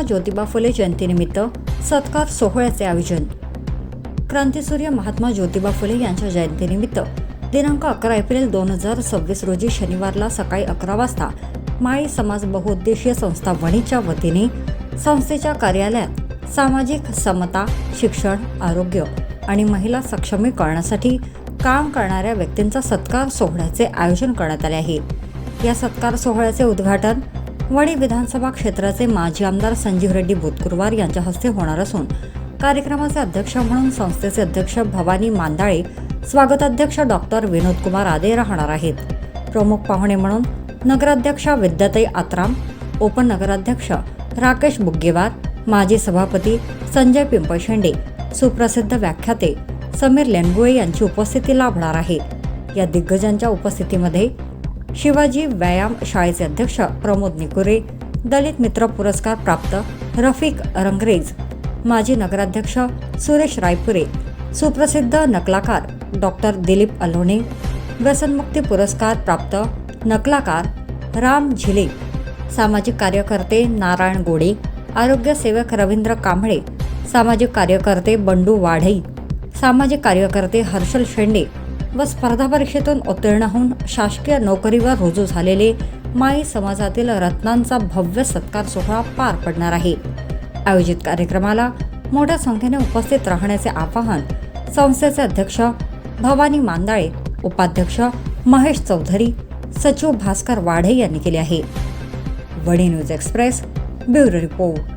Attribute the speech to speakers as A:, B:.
A: ज्योतिबा फुले जयंतीनिमित्त सत्कार सोहळ्याचे आयोजन. क्रांतीसूर्य महात्मा ज्योतिबा फुले यांच्या जयंतीनिमित्त दिनांक 11 एप्रिल 2026 रोजी शनिवारला सकाळी 11 वाजता माळी समाज बहुउद्देशीय संस्था वणीच्या वतीने संस्थेच्या कार्यालयात सामाजिक समता, शिक्षण, आरोग्य आणि महिला सक्षमीकरणासाठी काम करणाऱ्या व्यक्तींचा सत्कार सोहळ्याचे आयोजन करण्यात आले आहे. या सत्कार सोहळ्याचे उद्घाटन वणी विधानसभा क्षेत्राचे माजी आमदार संजीव रेड्डी बुतकुरवार यांच्या हस्ते होणार असून कार्यक्रमाचे अध्यक्ष म्हणून संस्थेचे अध्यक्ष भवानी मांदाळे, स्वागताध्यक्ष डॉक्टर विनोद कुमार आदे राहणार आहेत. प्रमुख पाहुणे म्हणून नगराध्यक्षा विद्याताई आत्राम, उपनगराध्यक्ष राकेश बुग्गेवार, माजी सभापती संजय पिंपळशेंडे, सुप्रसिद्ध व्याख्याते समीर लेनगुळे यांची उपस्थिती लाभणार आहे. या दिग्गजांच्या उपस्थितीमध्ये शिवाजी व्यायाम शाळेचे अध्यक्ष प्रमोद निकुरे, दलित मित्र पुरस्कार प्राप्त रफिक रंगरेज, माजी नगराध्यक्ष सुरेश रायपुरे, सुप्रसिद्ध नकलाकार डॉक्टर दिलीप अलोणे, व्यसनमुक्ती पुरस्कार प्राप्त नकलाकार राम झिले, सामाजिक कार्यकर्ते नारायण गोडे, आरोग्य सेवक रवींद्र कांबळे, सामाजिक कार्यकर्ते बंडू वाढई, सामाजिक कार्यकर्ते हर्षल शेंडे व स्पर्धा परीक्षेतून उत्तीर्ण होऊन शासकीय नोकरीवर रुजू झालेले माळी समाजातील रत्नांचा भव्य सत्कार सोहळा पार पडणार आहे. आयोजित कार्यक्रमाला मोठ्या संख्येने उपस्थित राहण्याचे आवाहन संस्थेचे अध्यक्ष भवानी मांदाळे, उपाध्यक्ष महेश चौधरी, सचिव भास्कर वाढे यांनी केले आहे. Wani news express, bureau report.